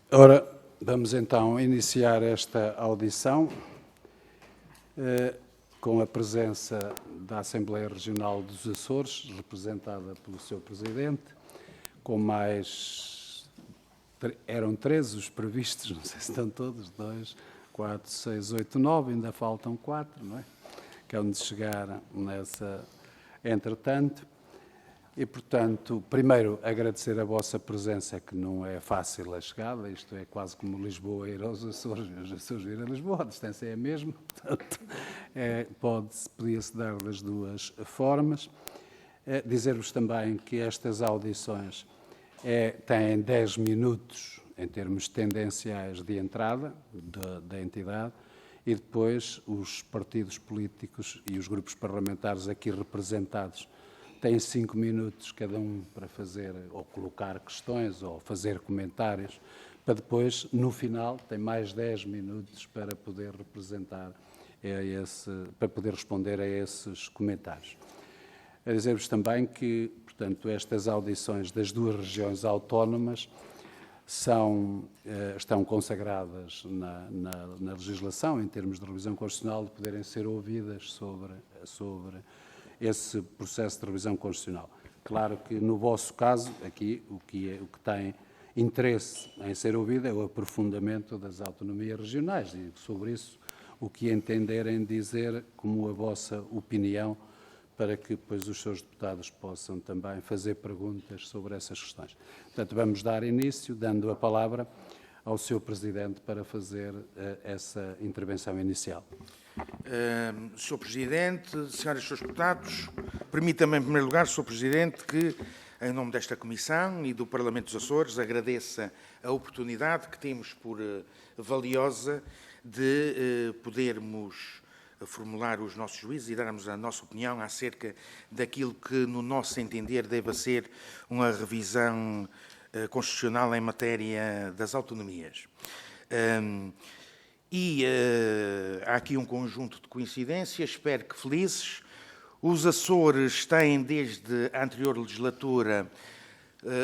Ora, vamos então iniciar esta audição com a presença da Assembleia Regional dos Açores, representada pelo seu Presidente, com mais... Eram 13 os previstos, não sei se estão todos, 2, 4, 6, 8, 9, ainda faltam 4, não é? Que hão de chegar nessa... Entretanto, e, portanto, primeiro agradecer a vossa presença, que não é fácil a chegada, isto é quase como Lisboa ir aos Açores, os Açores ir a Lisboa, a distância é a mesma, portanto, podia-se dar das duas formas. Dizer-vos também que estas audições têm 10 minutos, em termos tendenciais, de entrada da entidade, e depois os partidos políticos e os grupos parlamentares aqui representados têm 5 minutos cada um para fazer ou colocar questões ou fazer comentários, para depois, no final, tem mais 10 minutos para poder para poder responder a esses comentários. A dizer-vos também que, portanto, estas audições das duas regiões autónomas estão consagradas na legislação, em termos de revisão constitucional, de poderem ser ouvidas sobre esse processo de revisão constitucional. Claro que, no vosso caso, aqui, o que tem interesse em ser ouvido é o aprofundamento das autonomias regionais e, sobre isso, o que entenderem dizer como a vossa opinião, para que depois os seus deputados possam também fazer perguntas sobre essas questões. Portanto, vamos dar início, dando a palavra ao Sr. Presidente para fazer essa intervenção inicial. Sr. Presidente, senhoras e senhores deputados, permita-me, em primeiro lugar, Sr. Presidente, que, em nome desta Comissão e do Parlamento dos Açores, agradeça a oportunidade que temos por valiosa de podermos formular os nossos juízos e darmos a nossa opinião acerca daquilo que, no nosso entender, deva ser uma revisão constitucional em matéria das autonomias. Há aqui um conjunto de coincidências, espero que felizes. Os Açores têm, desde a anterior legislatura,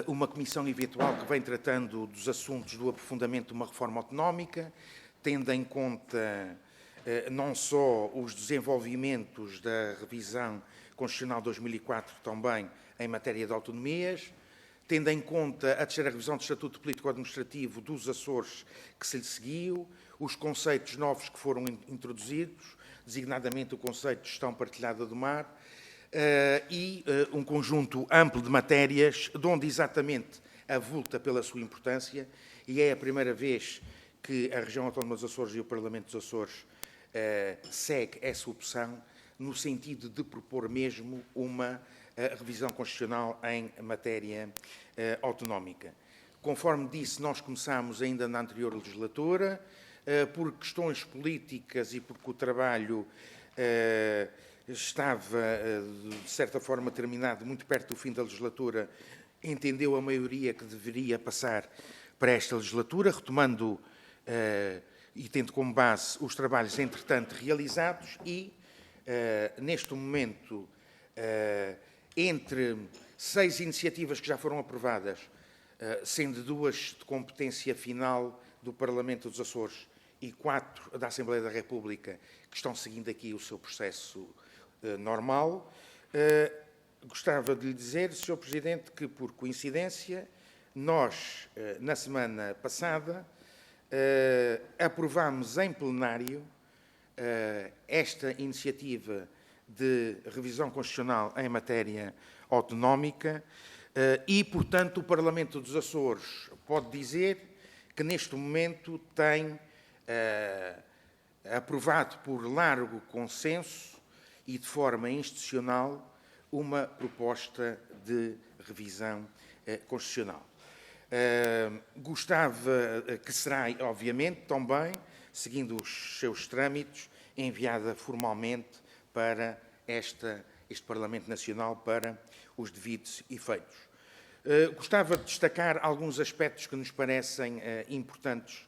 uma comissão eventual que vem tratando dos assuntos do aprofundamento de uma reforma autonómica, tendo em conta não só os desenvolvimentos da revisão constitucional 2004, também em matéria de autonomias, tendo em conta a terceira revisão do Estatuto Político-Administrativo dos Açores que se lhe seguiu, os conceitos novos que foram introduzidos, designadamente o conceito de gestão partilhada do mar, e um conjunto amplo de matérias, de onde exatamente avulta pela sua importância, e é a primeira vez que a Região Autónoma dos Açores e o Parlamento dos Açores segue essa opção, no sentido de propor mesmo uma revisão constitucional em matéria autonómica. Conforme disse, nós começámos ainda na anterior legislatura, por questões políticas e porque o trabalho estava, de certa forma, terminado muito perto do fim da legislatura, entendeu a maioria que deveria passar para esta legislatura, retomando e tendo como base os trabalhos, entretanto, realizados e, neste momento, entre 6 iniciativas que já foram aprovadas, sendo 2 de competência final do Parlamento dos Açores e 4 da Assembleia da República, que estão seguindo aqui o seu processo normal, gostava de lhe dizer, Sr. Presidente, que, por coincidência, nós, na semana passada, aprovámos em plenário esta iniciativa de revisão constitucional em matéria autonómica e, portanto, o Parlamento dos Açores pode dizer que, neste momento, tem aprovado por largo consenso e de forma institucional uma proposta de revisão constitucional. Gostava que será, obviamente, também, seguindo os seus trâmites, enviada formalmente para este Parlamento Nacional para os devidos efeitos. Gostava de destacar alguns aspectos que nos parecem importantes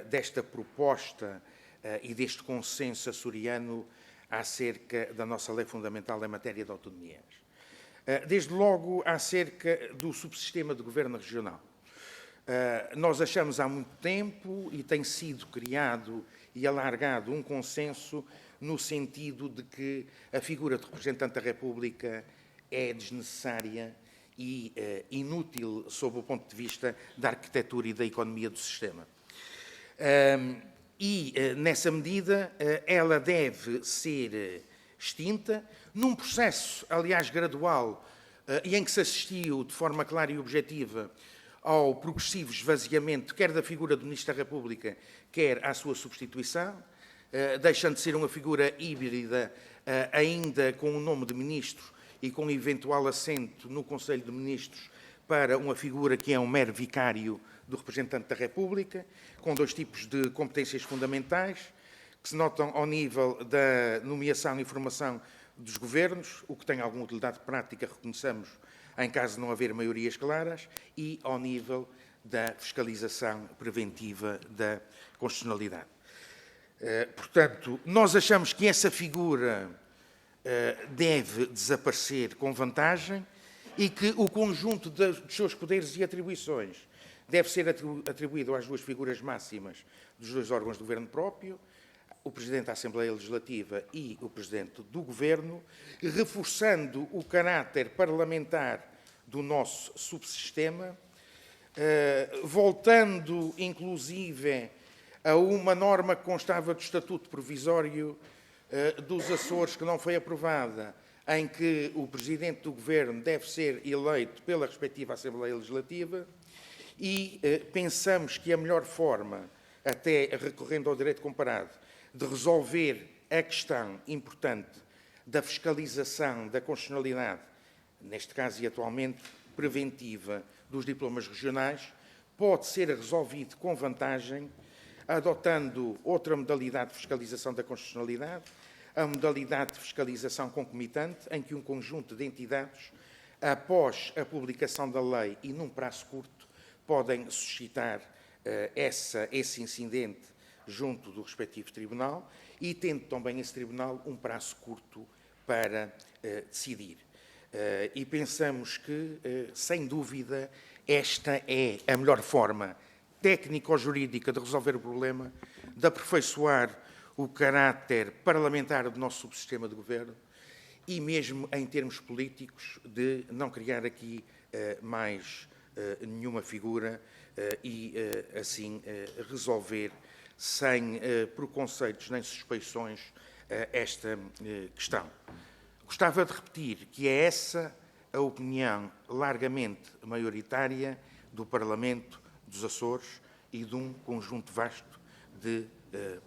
desta proposta e deste consenso açoriano acerca da nossa lei fundamental em matéria de autonomias. Desde logo, acerca do subsistema de governo regional. Nós achamos há muito tempo, e tem sido criado e alargado um consenso no sentido de que a figura de representante da República é desnecessária e inútil sob o ponto de vista da arquitetura e da economia do sistema. Nessa medida, ela deve ser extinta num processo, aliás, gradual, e em que se assistiu de forma clara e objetiva ao progressivo esvaziamento, quer da figura do Ministro da República, quer à sua substituição, deixando de ser uma figura híbrida, ainda com o nome de Ministro e com eventual assento no Conselho de Ministros, para uma figura que é um mero vicário do representante da República, com dois tipos de competências fundamentais, que se notam ao nível da nomeação e formação dos governos, o que tem alguma utilidade prática, reconheçamos, em caso de não haver maiorias claras, e ao nível da fiscalização preventiva da constitucionalidade. Portanto, nós achamos que essa figura deve desaparecer com vantagem e que o conjunto dos seus poderes e atribuições deve ser atribuído às duas figuras máximas dos dois órgãos do Governo próprio, o Presidente da Assembleia Legislativa e o Presidente do Governo, reforçando o caráter parlamentar do nosso subsistema, voltando, inclusive, a uma norma que constava do Estatuto Provisório dos Açores, que não foi aprovada, em que o Presidente do Governo deve ser eleito pela respectiva Assembleia Legislativa, e pensamos que a melhor forma, até recorrendo ao direito comparado, de resolver a questão importante da fiscalização da constitucionalidade, neste caso e atualmente preventiva, dos diplomas regionais, pode ser resolvido com vantagem, adotando outra modalidade de fiscalização da constitucionalidade, a modalidade de fiscalização concomitante, em que um conjunto de entidades, após a publicação da lei e num prazo curto, podem suscitar esse incidente junto do respectivo tribunal e tendo também esse tribunal um prazo curto para decidir. E pensamos que, sem dúvida, esta é a melhor forma técnico-jurídica de resolver o problema, de aperfeiçoar o caráter parlamentar do nosso subsistema de governo e mesmo em termos políticos de não criar aqui mais nenhuma figura e assim resolver sem preconceitos nem suspeições esta questão. Gostava de repetir que é essa a opinião largamente maioritária do Parlamento dos Açores e de um conjunto vasto de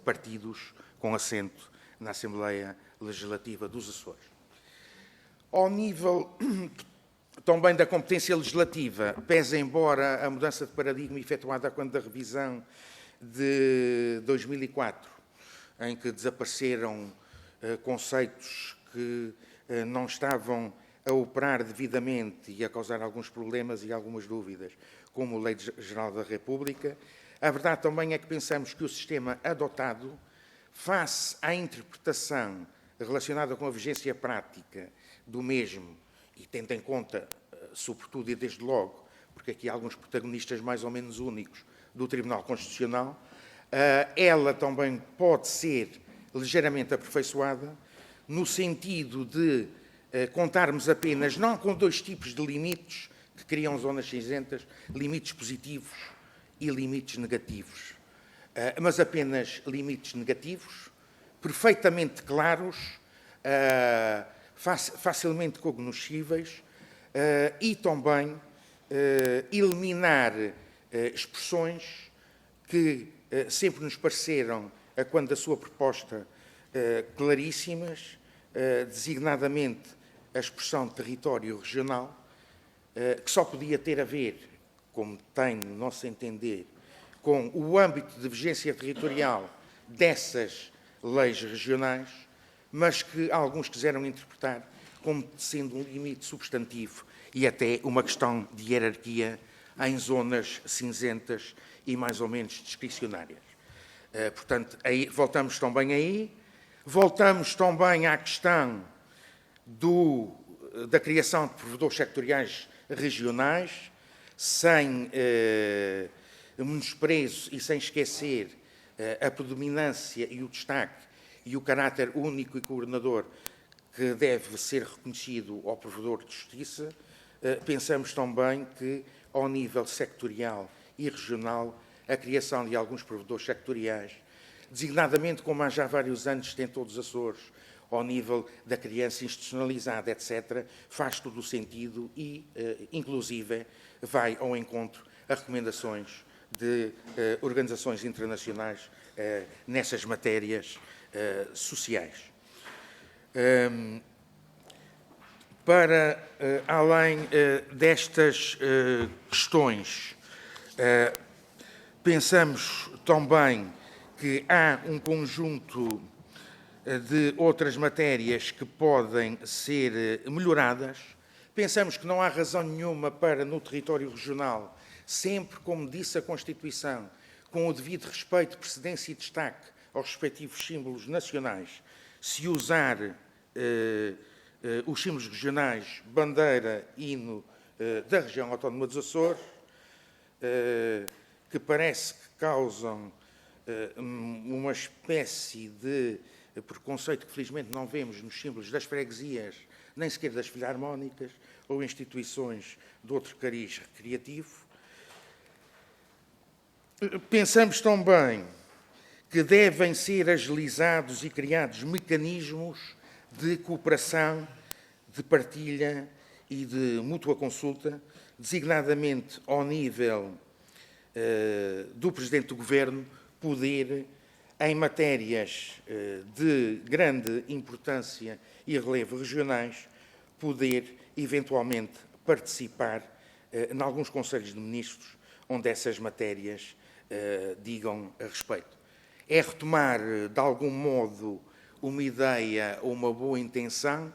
partidos com assento na Assembleia Legislativa dos Açores. Ao nível também da competência legislativa, pese embora a mudança de paradigma efetuada quando da revisão de 2004, em que desapareceram conceitos que não estavam a operar devidamente e a causar alguns problemas e algumas dúvidas, como a Lei Geral da República, a verdade também é que pensamos que o sistema adotado, face à interpretação relacionada com a vigência prática do mesmo, e tendo em conta, sobretudo e desde logo, porque aqui há alguns protagonistas mais ou menos únicos do Tribunal Constitucional, ela também pode ser ligeiramente aperfeiçoada, no sentido de contarmos apenas, não com dois tipos de limites que criam zonas cinzentas, limites positivos e limites negativos, mas apenas limites negativos, perfeitamente claros, facilmente cognoscíveis e também eliminar expressões que sempre nos pareceram, quando da sua proposta, claríssimas, designadamente a expressão território regional, que só podia ter a ver, como tem, no nosso entender, com o âmbito de vigência territorial dessas leis regionais, mas que alguns quiseram interpretar como sendo um limite substantivo e até uma questão de hierarquia em zonas cinzentas e mais ou menos discricionárias. Portanto, aí, voltamos também aí. Voltamos também à questão da criação de provedores sectoriais regionais, sem menosprezo e sem esquecer a predominância e o destaque e o caráter único e coordenador que deve ser reconhecido ao provedor de justiça, pensamos também que, ao nível sectorial e regional, a criação de alguns provedores sectoriais, designadamente como há já vários anos tem todos os Açores, ao nível da criança institucionalizada, etc., faz todo o sentido e, inclusive, vai ao encontro a recomendações de organizações internacionais nessas matérias sociais. Para além destas questões, pensamos também que há um conjunto de outras matérias que podem ser melhoradas. Pensamos que não há razão nenhuma para, no território regional, sempre, como disse a Constituição, com o devido respeito, precedência e destaque aos respectivos símbolos nacionais, se usar os símbolos regionais, bandeira, hino da região autónoma dos Açores, que parece que causam uma espécie de preconceito que felizmente não vemos nos símbolos das freguesias, nem sequer das filarmónicas ou instituições de outro cariz recreativo. Pensamos também que devem ser agilizados e criados mecanismos de cooperação, de partilha e de mútua consulta, designadamente ao nível do Presidente do Governo, poder, em matérias de grande importância e relevo regionais, poder eventualmente participar em alguns conselhos de ministros onde essas matérias digam a respeito. É retomar, de algum modo, uma ideia ou uma boa intenção,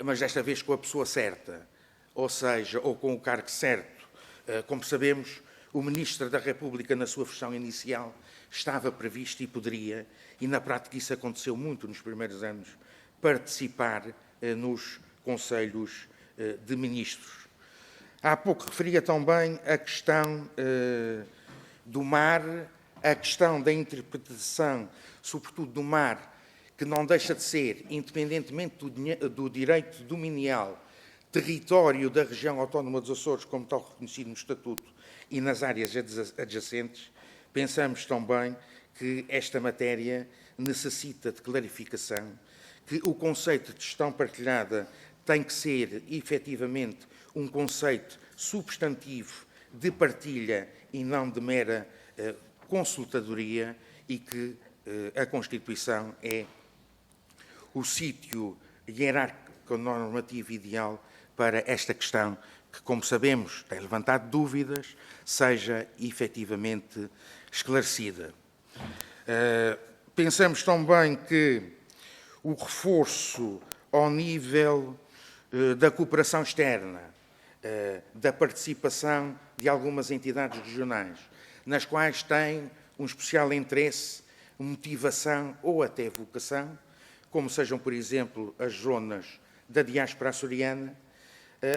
mas desta vez com a pessoa certa, ou seja, ou com o cargo certo. Como sabemos, o Ministro da República, na sua versão inicial, estava previsto e poderia, e na prática isso aconteceu muito nos primeiros anos, participar nos Conselhos de Ministros. Há pouco referia também a questão do mar, a questão da interpretação, sobretudo do mar, que não deixa de ser, independentemente do direito dominial, território da região autónoma dos Açores, como tal reconhecido no Estatuto, e nas áreas adjacentes, pensamos também que esta matéria necessita de clarificação, que o conceito de gestão partilhada tem que ser, efetivamente, um conceito substantivo de partilha e não de mera consultadoria, e que a Constituição é o sítio hierárquico normativo ideal para esta questão, que, como sabemos, tem levantado dúvidas, seja efetivamente esclarecida. Pensamos também que o reforço ao nível da cooperação externa, da participação de algumas entidades regionais, nas quais tem um especial interesse, motivação ou até vocação, como sejam, por exemplo, as zonas da diáspora açoriana,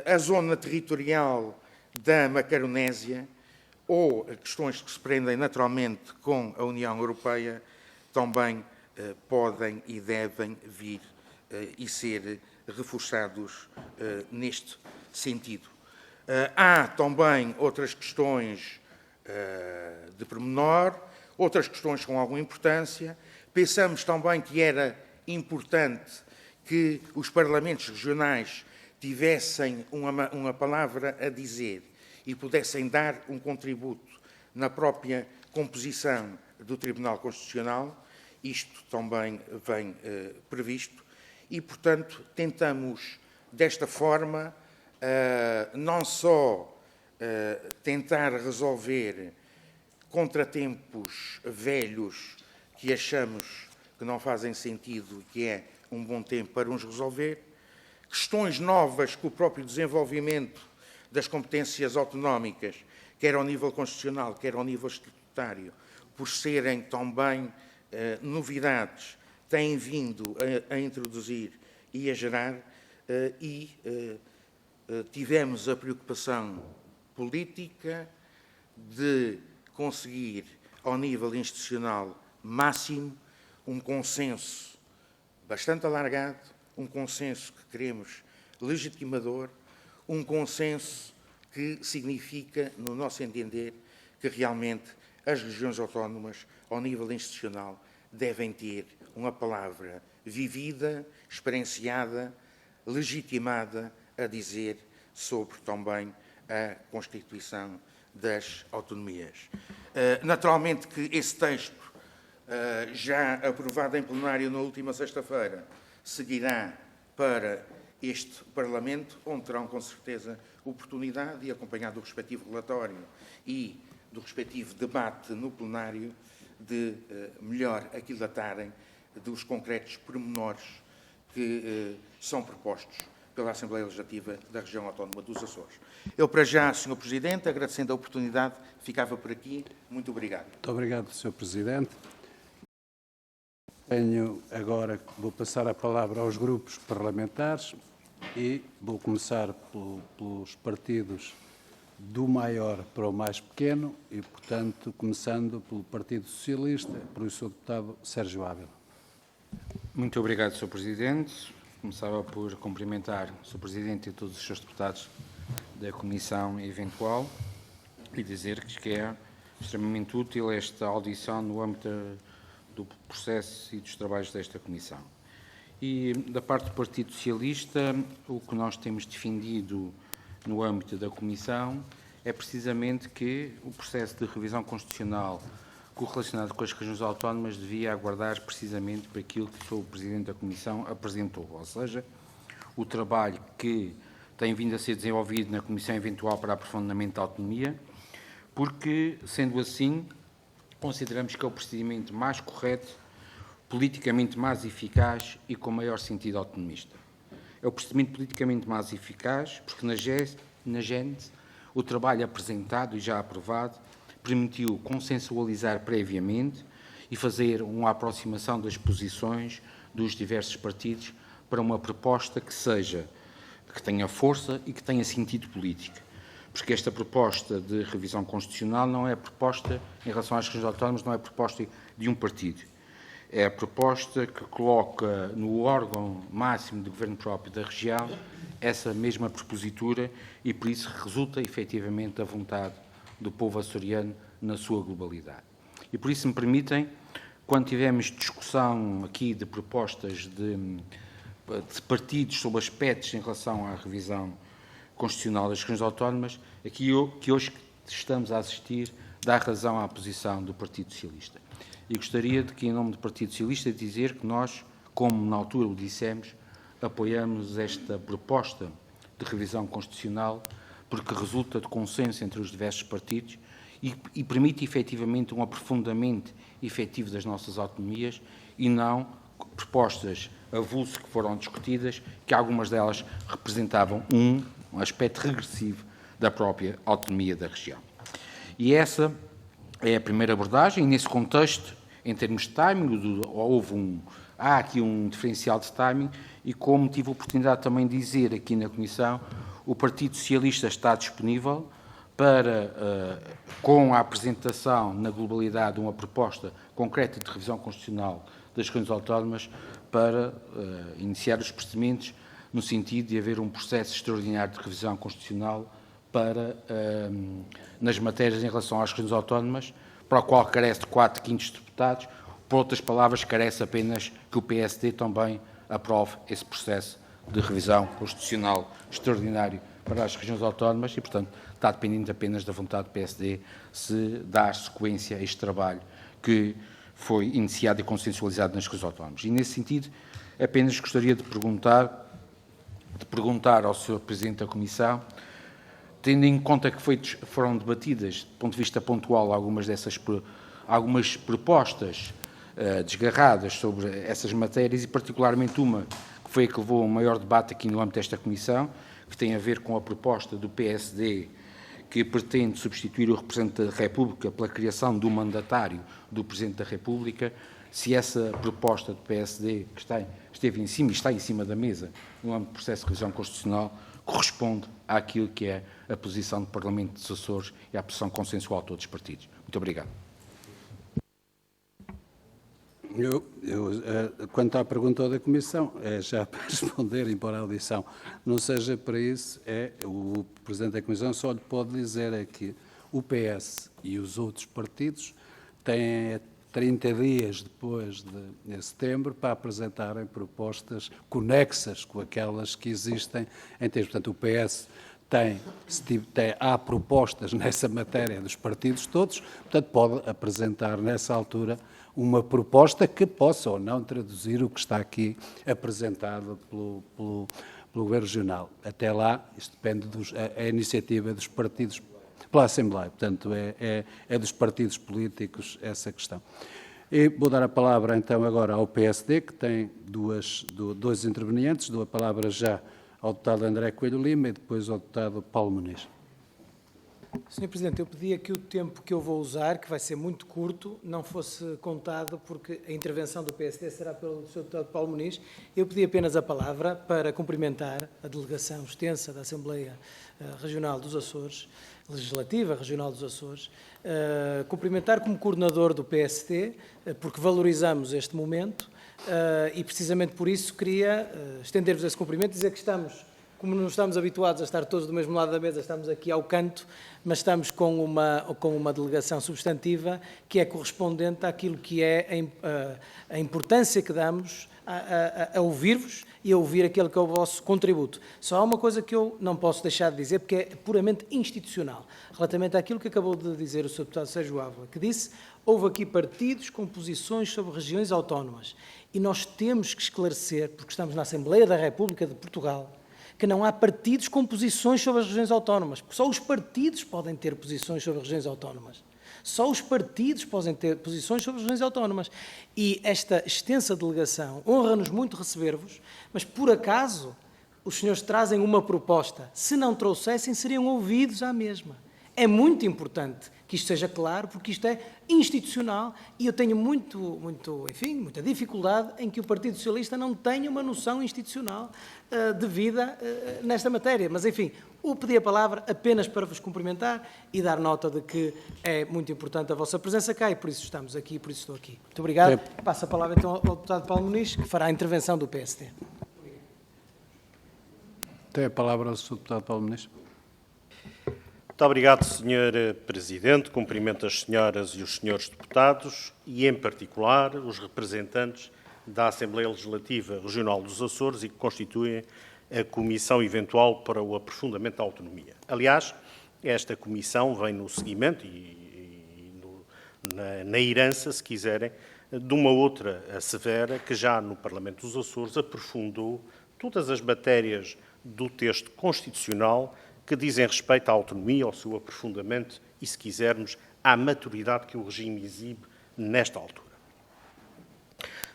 a zona territorial da Macaronésia ou questões que se prendem naturalmente com a União Europeia, também podem e devem vir e ser reforçados neste sentido. Há também outras questões de pormenor, outras questões com alguma importância. Pensamos também que era importante que os parlamentos regionais tivessem uma palavra a dizer e pudessem dar um contributo na própria composição do Tribunal Constitucional. Isto também vem previsto e, portanto, tentamos, desta forma, não só tentar resolver contratempos velhos que achamos que não fazem sentido, que é um bom tempo para uns resolver, questões novas que o próprio desenvolvimento das competências autonómicas, quer ao nível constitucional, quer ao nível estatutário, por serem também novidades, têm vindo a introduzir e a gerar, e tivemos a preocupação política de conseguir, ao nível institucional máximo, um consenso bastante alargado, um consenso que queremos legitimador, um consenso que significa, no nosso entender, que realmente as regiões autónomas, ao nível institucional, devem ter uma palavra vivida, experienciada, legitimada a dizer sobre também a constituição das autonomias. Naturalmente que esse texto, já aprovado em plenário na última sexta-feira, seguirá para este Parlamento, onde terão com certeza oportunidade, e acompanhado do respectivo relatório e do respectivo debate no plenário, de melhor aquilatarem dos concretos pormenores que são propostos pela Assembleia Legislativa da Região Autónoma dos Açores. Eu, para já, Sr. Presidente, agradecendo a oportunidade, ficava por aqui. Muito obrigado. Muito obrigado, Sr. Presidente. Vou passar a palavra aos grupos parlamentares e vou começar pelos partidos do maior para o mais pequeno e, portanto, começando pelo Partido Socialista, pelo Sr. Deputado Sérgio Ávila. Muito obrigado, Sr. Presidente. Começava por cumprimentar o Sr. Presidente e todos os seus deputados da Comissão Eventual e dizer que é extremamente útil esta audição no âmbito do processo e dos trabalhos desta Comissão. E, da parte do Partido Socialista, o que nós temos defendido no âmbito da Comissão é precisamente que o processo de revisão constitucional correlacionado com as regiões autónomas devia aguardar precisamente para aquilo que o Presidente da Comissão apresentou, ou seja, o trabalho que tem vindo a ser desenvolvido na Comissão Eventual para Aprofundamento da Autonomia, porque, sendo assim, consideramos que é o procedimento mais correto, politicamente mais eficaz e com maior sentido autonomista. É o procedimento politicamente mais eficaz porque, na gênese, o trabalho apresentado e já aprovado permitiu consensualizar previamente e fazer uma aproximação das posições dos diversos partidos para uma proposta que tenha força e que tenha sentido político. Porque esta proposta de revisão constitucional não é proposta, em relação às regiões autónomas, não é proposta de um partido. É a proposta que coloca no órgão máximo de governo próprio da região essa mesma propositura e, por isso, resulta efetivamente da vontade do povo açoriano na sua globalidade. E, por isso, me permitem, quando tivemos discussão aqui de propostas de partidos sobre aspectos em relação à revisão constitucional das regiões autónomas, aqui que hoje estamos a assistir dá razão à posição do Partido Socialista. E gostaria de que, em nome do Partido Socialista, dizer que nós, como na altura o dissemos, apoiamos esta proposta de revisão constitucional porque resulta de consenso entre os diversos partidos e permite efetivamente um aprofundamento efetivo das nossas autonomias e não propostas avulso que foram discutidas, que algumas delas representavam um aspecto regressivo da própria autonomia da região. E essa é a primeira abordagem, e nesse contexto, em termos de timing, há aqui um diferencial de timing, e como tive a oportunidade também de dizer aqui na Comissão, o Partido Socialista está disponível para, com a apresentação na globalidade de uma proposta concreta de revisão constitucional das regiões autónomas, para iniciar os procedimentos no sentido de haver um processo extraordinário de revisão constitucional para, nas matérias em relação às regiões autónomas, para o qual carece de 4/5 deputados, por outras palavras, carece apenas que o PSD também aprove esse processo de revisão constitucional extraordinário para as regiões autónomas e, portanto, está dependente apenas da vontade do PSD se dar sequência a este trabalho que foi iniciado e consensualizado nas regiões autónomas. E, nesse sentido, apenas gostaria de perguntar ao Sr. Presidente da Comissão, tendo em conta que foram debatidas, do ponto de vista pontual, algumas propostas desgarradas sobre essas matérias, e particularmente uma que foi a que levou a um maior debate aqui no âmbito desta Comissão, que tem a ver com a proposta do PSD, que pretende substituir o representante da República pela criação do mandatário do Presidente da República, se essa proposta do PSD, que esteve em cima e está em cima da mesa no âmbito do processo de revisão constitucional, corresponde àquilo que é a posição do Parlamento dos Açores e à posição consensual de todos os partidos. Muito obrigado. Quanto à pergunta da Comissão, é já para responder, embora a audição não seja para isso, o Presidente da Comissão só lhe pode dizer é que o PS e os outros partidos têm 30 dias depois de setembro para apresentarem propostas conexas com aquelas que existem em termos. Portanto, o PS há propostas nessa matéria dos partidos todos, portanto, pode apresentar nessa altura uma proposta que possa ou não traduzir o que está aqui apresentado pelo Governo Regional. Até lá, isto depende da iniciativa dos partidos pela Assembleia, portanto, é dos partidos políticos essa questão. E vou dar a palavra, então, agora ao PSD, que tem dois intervenientes. Dou a palavra já ao deputado André Coelho Lima e depois ao deputado Paulo Muniz. Sr. Presidente, eu pedia que o tempo que eu vou usar, que vai ser muito curto, não fosse contado, porque a intervenção do PSD será pelo Sr. deputado Paulo Muniz. Eu pedi apenas a palavra para cumprimentar a delegação extensa da Assembleia Regional dos Açores, Legislativa Regional dos Açores, cumprimentar como coordenador do PSD, porque valorizamos este momento, e precisamente por isso queria estender-vos esse cumprimento e dizer que estamos, como não estamos habituados a estar todos do mesmo lado da mesa, estamos aqui ao canto, mas estamos com uma delegação substantiva que é correspondente àquilo que é a importância que damos a ouvir-vos e a ouvir aquele que é o vosso contributo. Só há uma coisa que eu não posso deixar de dizer, porque é puramente institucional, relativamente àquilo que acabou de dizer o Sr. Deputado Sérgio Ávila, que disse: houve aqui partidos com posições sobre regiões autónomas, e nós temos que esclarecer, porque estamos na Assembleia da República de Portugal, que não há partidos com posições sobre as regiões autónomas, porque só os partidos podem ter posições sobre as regiões autónomas. Só os partidos podem ter posições sobre as regiões autónomas. E esta extensa delegação honra-nos muito receber-vos, mas por acaso os senhores trazem uma proposta. Se não trouxessem, seriam ouvidos à mesma. É muito importante que isto seja claro, porque isto é institucional e eu tenho muita dificuldade em que o Partido Socialista não tenha uma noção institucional devida nesta matéria. Mas, enfim, eu pedi a palavra apenas para vos cumprimentar e dar nota de que é muito importante a vossa presença cá e por isso estamos aqui e por isso estou aqui. Muito obrigado. Passo a palavra então ao deputado Paulo Muniz, que fará a intervenção do PSD. Tem a palavra o Sr. deputado Paulo Muniz. Muito obrigado, Sr. Presidente. Cumprimento as senhoras e os senhores deputados e, em particular, os representantes da Assembleia Legislativa Regional dos Açores e que constituem a Comissão Eventual para o Aprofundamento da Autonomia. Aliás, esta comissão vem no seguimento na herança, se quiserem, de uma outra severa que já no Parlamento dos Açores aprofundou todas as matérias do texto constitucional que dizem respeito à autonomia, ao seu aprofundamento e, se quisermos, à maturidade que o regime exibe nesta altura.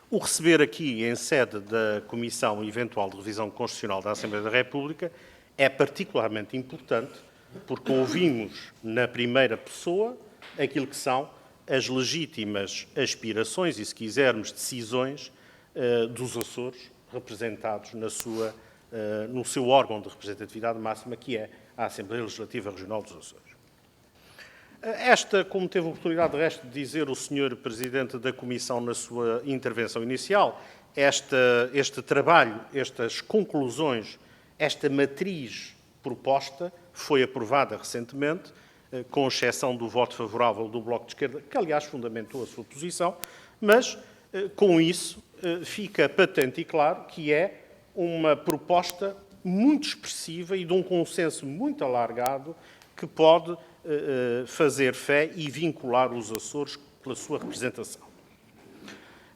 O receber aqui, em sede da Comissão Eventual de Revisão Constitucional da Assembleia da República, é particularmente importante porque ouvimos na primeira pessoa aquilo que são as legítimas aspirações e, se quisermos, decisões dos Açores, representados no seu órgão de representatividade máxima, que é a Assembleia Legislativa Regional dos Açores. Como teve a oportunidade, de resto, de dizer o Sr. Presidente da Comissão na sua intervenção inicial, este trabalho, estas conclusões, esta matriz proposta foi aprovada recentemente, com exceção do voto favorável do Bloco de Esquerda, que, aliás, fundamentou a sua posição, mas, com isso, fica patente e claro que é uma proposta muito expressiva e de um consenso muito alargado que pode fazer fé e vincular os Açores pela sua representação.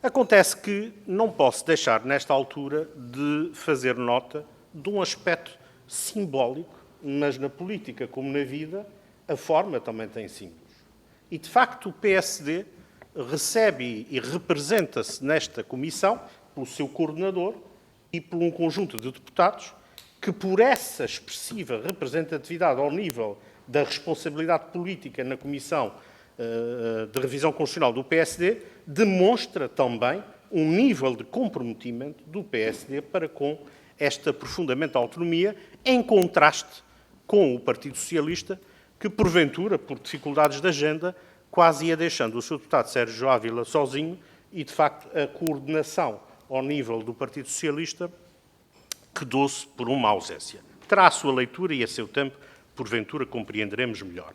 Acontece que não posso deixar, nesta altura, de fazer nota de um aspecto simbólico, mas na política como na vida, a forma também tem símbolos. E, de facto, o PSD recebe e representa-se nesta comissão pelo seu coordenador e por um conjunto de deputados que, por essa expressiva representatividade ao nível da responsabilidade política na Comissão de Revisão Constitucional do PSD, demonstra também um nível de comprometimento do PSD para com este aprofundamento da autonomia, em contraste com o Partido Socialista, que, porventura, por dificuldades de agenda, quase ia deixando o seu deputado Sérgio Ávila sozinho e, de facto, a coordenação ao nível do Partido Socialista quedou-se por uma ausência. Terá a sua leitura e a seu tempo, porventura, compreenderemos melhor.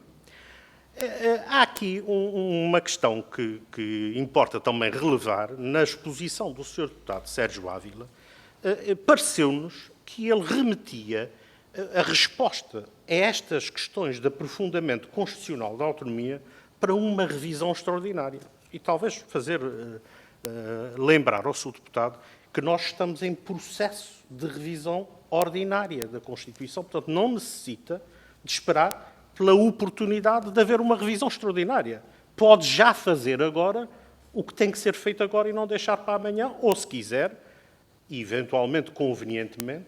Há aqui uma questão que importa também relevar. Na exposição do Sr. deputado Sérgio Ávila, pareceu-nos que ele remetia a resposta a estas questões de aprofundamento constitucional da autonomia para uma revisão extraordinária. E talvez fazer lembrar ao Sr. deputado que nós estamos em processo de revisão ordinária da Constituição, portanto, não necessita de esperar pela oportunidade de haver uma revisão extraordinária. Pode já fazer agora o que tem que ser feito agora e não deixar para amanhã, ou, se quiser, eventualmente, convenientemente,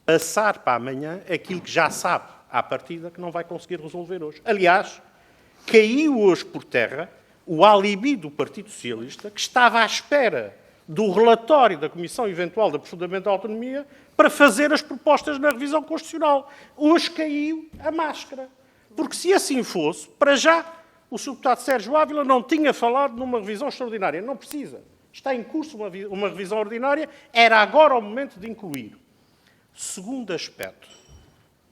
passar para amanhã aquilo que já sabe à partida que não vai conseguir resolver hoje. Aliás, caiu hoje por terra o alibi do Partido Socialista, que estava à espera do relatório da Comissão Eventual de Aprofundamento da Autonomia para fazer as propostas na revisão constitucional. Hoje caiu a máscara. Porque se assim fosse, para já, o Sr. deputado Sérgio Ávila não tinha falado numa revisão extraordinária. Não precisa. Está em curso uma revisão ordinária, era agora o momento de incluir. Segundo aspecto,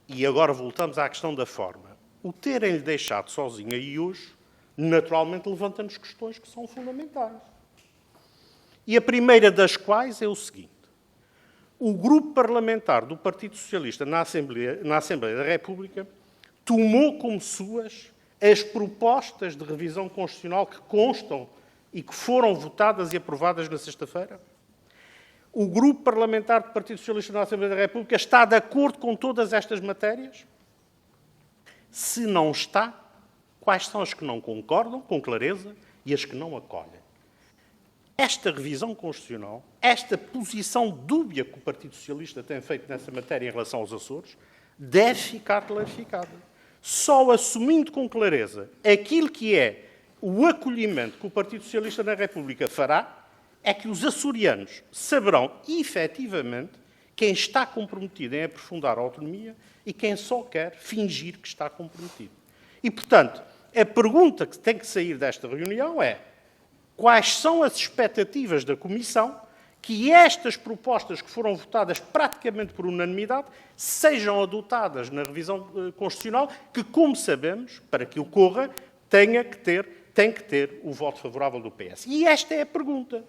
e agora voltamos à questão da forma, o terem-lhe deixado sozinho aí hoje, naturalmente levanta-nos questões que são fundamentais. E a primeira das quais é o seguinte: o grupo parlamentar do Partido Socialista na Assembleia da República tomou como suas as propostas de revisão constitucional que constam e que foram votadas e aprovadas na sexta-feira? O grupo parlamentar do Partido Socialista na Assembleia da República está de acordo com todas estas matérias? Se não está, quais são as que não concordam, com clareza, e as que não acolhem? Esta revisão constitucional, esta posição dúbia que o Partido Socialista tem feito nessa matéria em relação aos Açores, deve ficar clarificada. Só assumindo com clareza aquilo que é o acolhimento que o Partido Socialista na República fará, é que os açorianos saberão, efetivamente, quem está comprometido em aprofundar a autonomia e quem só quer fingir que está comprometido. E, portanto, a pergunta que tem que sair desta reunião é: quais são as expectativas da Comissão que estas propostas que foram votadas praticamente por unanimidade sejam adotadas na revisão constitucional, que, como sabemos, para que ocorra, tem que ter o voto favorável do PS. E esta é a pergunta.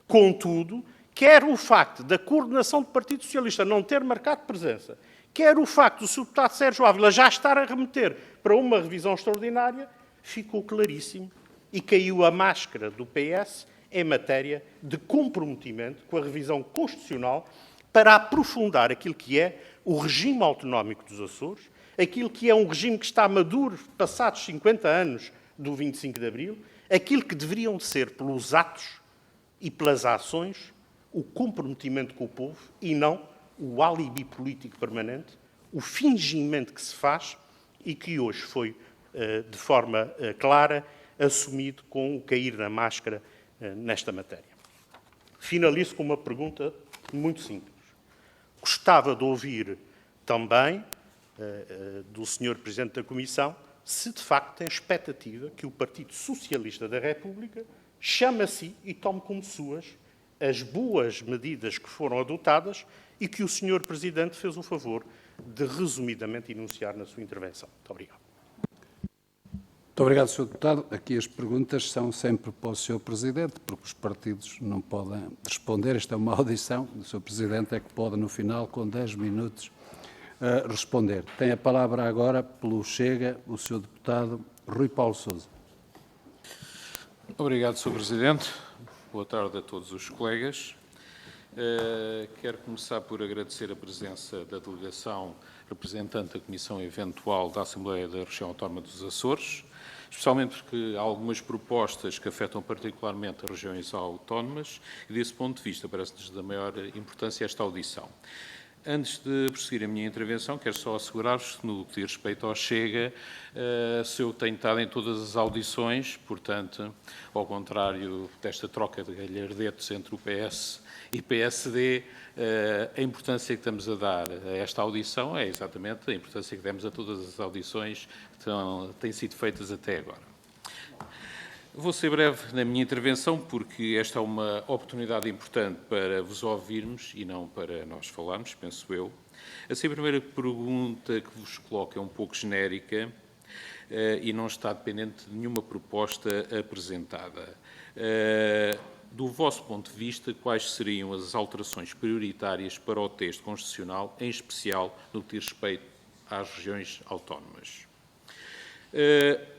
Contudo, quer o facto da coordenação do Partido Socialista não ter marcado presença, quer o facto do Sr. deputado Sérgio Ávila já estar a remeter para uma revisão extraordinária, ficou claríssimo e caiu a máscara do PS em matéria de comprometimento com a revisão constitucional para aprofundar aquilo que é o regime autonómico dos Açores, aquilo que é um regime que está maduro, passados 50 anos do 25 de Abril, aquilo que deveriam ser, pelos atos e pelas ações, o comprometimento com o povo e não o alibi político permanente, o fingimento que se faz e que hoje foi, de forma clara, assumido com o cair da máscara nesta matéria. Finalizo com uma pergunta muito simples. Gostava de ouvir também do Sr. Presidente da Comissão se de facto tem expectativa que o Partido Socialista da República chame a si e tome como suas as boas medidas que foram adotadas e que o Sr. Presidente fez o favor de resumidamente enunciar na sua intervenção. Muito obrigado. Muito obrigado, Sr. Deputado. Aqui as perguntas são sempre para o Sr. Presidente, porque os partidos não podem responder. Esta é uma audição. O Sr. Presidente é que pode, no final, com 10 minutos, responder. Tem a palavra agora, pelo Chega, o Sr. Deputado Rui Paulo Sousa. Obrigado, Sr. Presidente. Boa tarde a todos os colegas. Quero começar por agradecer a presença da delegação representante da Comissão Eventual da Assembleia da Região Autónoma dos Açores, especialmente porque há algumas propostas que afetam particularmente as regiões autónomas e, desse ponto de vista, parece-nos da maior importância esta audição. Antes de prosseguir a minha intervenção, quero só assegurar-vos que, no que diz respeito ao Chega, se eu tenho estado em todas as audições, portanto, ao contrário desta troca de galhardetes entre o PS e PSD, a importância que estamos a dar a esta audição é exatamente a importância que demos a todas as audições que têm sido feitas até agora. Vou ser breve na minha intervenção, porque esta é uma oportunidade importante para vos ouvirmos e não para nós falarmos, penso eu. Assim, a primeira pergunta que vos coloco é um pouco genérica e não está dependente de nenhuma proposta apresentada. Do vosso ponto de vista, quais seriam as alterações prioritárias para o texto constitucional, em especial no que diz respeito às regiões autónomas?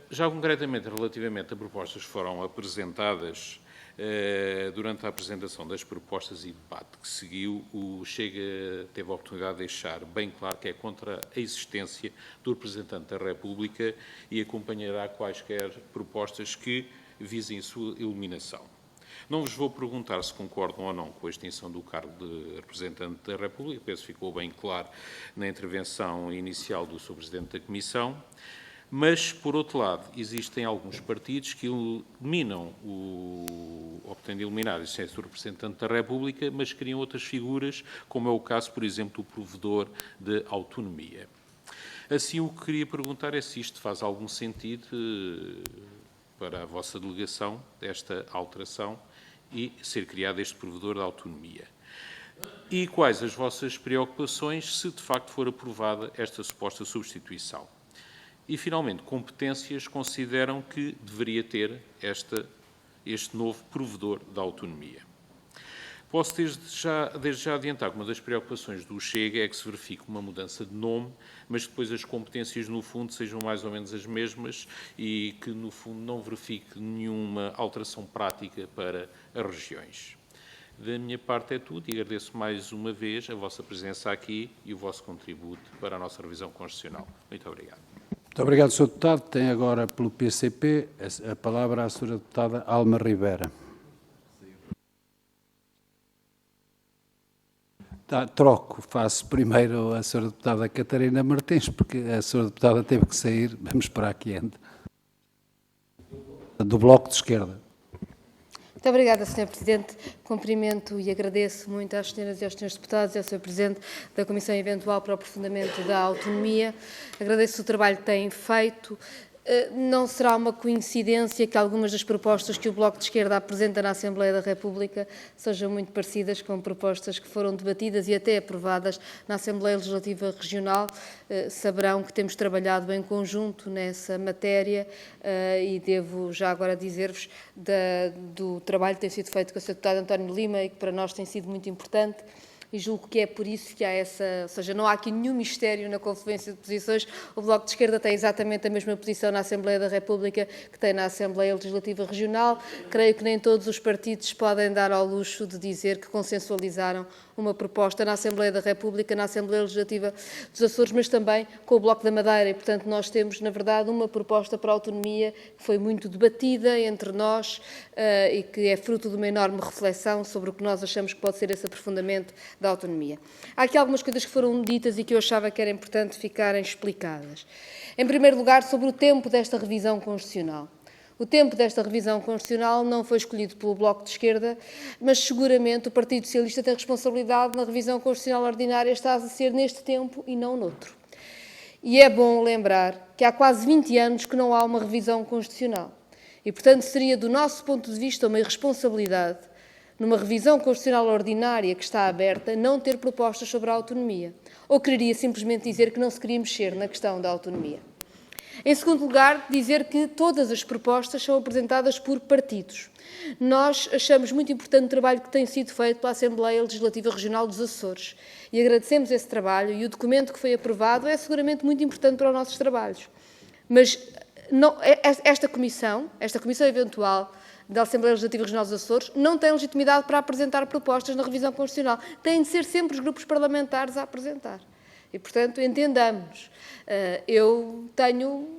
Já concretamente, relativamente a propostas que foram apresentadas, durante a apresentação das propostas e debate que seguiu, o Chega teve a oportunidade de deixar bem claro que é contra a existência do representante da República e acompanhará quaisquer propostas que visem a sua eliminação. Não vos vou perguntar se concordam ou não com a extinção do cargo de representante da República, penso que ficou bem claro na intervenção inicial do Sr. Presidente da Comissão. Mas, por outro lado, existem alguns partidos que eliminam ou pretendem eliminar a existência do representante da República, mas criam outras figuras, como é o caso, por exemplo, do provedor de autonomia. Assim, o que queria perguntar é se isto faz algum sentido para a vossa delegação, esta alteração, e ser criado este provedor de autonomia. E quais as vossas preocupações se, de facto, for aprovada esta suposta substituição. E, finalmente, competências consideram que deveria ter este novo provedor da autonomia. Posso desde já adiantar que uma das preocupações do Chega é que se verifique uma mudança de nome, mas que depois as competências, no fundo, sejam mais ou menos as mesmas e que, no fundo, não verifique nenhuma alteração prática para as regiões. Da minha parte é tudo e agradeço mais uma vez a vossa presença aqui e o vosso contributo para a nossa revisão constitucional. Muito obrigado. Muito obrigado, Sr. Deputado. Tem agora, pelo PCP, a palavra a Sra. Deputada Alma Rivera. Troco. Faço primeiro a Sra. Deputada Catarina Martins, porque a Sra. Deputada teve que sair. Vamos esperar que ande. Do Bloco de Esquerda. Muito obrigada, Sr. Presidente. Cumprimento e agradeço muito às senhoras e aos senhores deputados e ao Sr. Presidente da Comissão Eventual para o Aprofundamento da Autonomia. Agradeço o trabalho que têm feito. Não será uma coincidência que algumas das propostas que o Bloco de Esquerda apresenta na Assembleia da República sejam muito parecidas com propostas que foram debatidas e até aprovadas na Assembleia Legislativa Regional. Saberão que temos trabalhado em conjunto nessa matéria e devo já agora dizer-vos do trabalho que tem sido feito com o Sr. Deputado António Lima e que para nós tem sido muito importante. E julgo que é por isso que há ou seja, não há aqui nenhum mistério na confluência de posições. O Bloco de Esquerda tem exatamente a mesma posição na Assembleia da República que tem na Assembleia Legislativa Regional. Creio que nem todos os partidos podem dar ao luxo de dizer que consensualizaram uma proposta na Assembleia da República, na Assembleia Legislativa dos Açores, mas também com o Bloco da Madeira. E, portanto, nós temos, na verdade, uma proposta para a autonomia que foi muito debatida entre nós e que é fruto de uma enorme reflexão sobre o que nós achamos que pode ser esse aprofundamento da autonomia. Há aqui algumas coisas que foram ditas e que eu achava que era importante ficarem explicadas. Em primeiro lugar, sobre o tempo desta revisão constitucional. O tempo desta revisão constitucional não foi escolhido pelo Bloco de Esquerda, mas seguramente o Partido Socialista tem responsabilidade na revisão constitucional ordinária, está a ser neste tempo e não noutro. E é bom lembrar que há quase 20 anos que não há uma revisão constitucional. E, portanto, seria, do nosso ponto de vista, uma irresponsabilidade, numa revisão constitucional ordinária que está aberta, não ter propostas sobre a autonomia. Ou quereria simplesmente dizer que não se queria mexer na questão da autonomia. Em segundo lugar, dizer que todas as propostas são apresentadas por partidos. Nós achamos muito importante o trabalho que tem sido feito pela Assembleia Legislativa Regional dos Açores e agradecemos esse trabalho e o documento que foi aprovado é seguramente muito importante para os nossos trabalhos. Mas não, esta comissão eventual da Assembleia Legislativa Regional dos Açores não tem legitimidade para apresentar propostas na revisão constitucional. Têm de ser sempre os grupos parlamentares a apresentar. E, portanto, entendamos. Eu tenho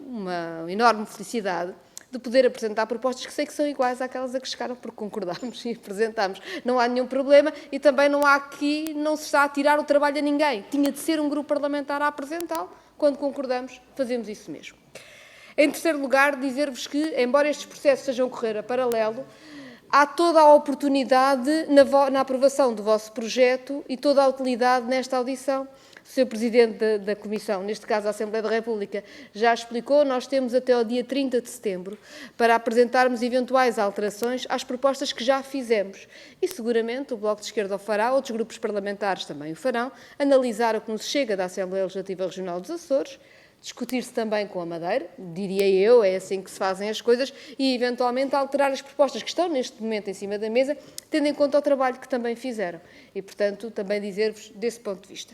uma enorme felicidade de poder apresentar propostas que sei que são iguais àquelas a que chegaram, porque concordámos e apresentámos. Não há nenhum problema e também não há aqui, não se está a tirar o trabalho a ninguém. Tinha de ser um grupo parlamentar a apresentá-lo. Quando concordamos, fazemos isso mesmo. Em terceiro lugar, dizer-vos que, embora estes processos estejam a correr a paralelo, há toda a oportunidade na aprovação do vosso projeto e toda a utilidade nesta audição. O Sr. Presidente da Comissão, neste caso a Assembleia da República, já explicou, nós temos até ao dia 30 de setembro para apresentarmos eventuais alterações às propostas que já fizemos. E seguramente o Bloco de Esquerda o fará, outros grupos parlamentares também o farão, analisar o que nos chega da Assembleia Legislativa Regional dos Açores, discutir-se também com a Madeira, diria eu, é assim que se fazem as coisas, e eventualmente alterar as propostas que estão neste momento em cima da mesa, tendo em conta o trabalho que também fizeram. E, portanto, também dizer-vos desse ponto de vista.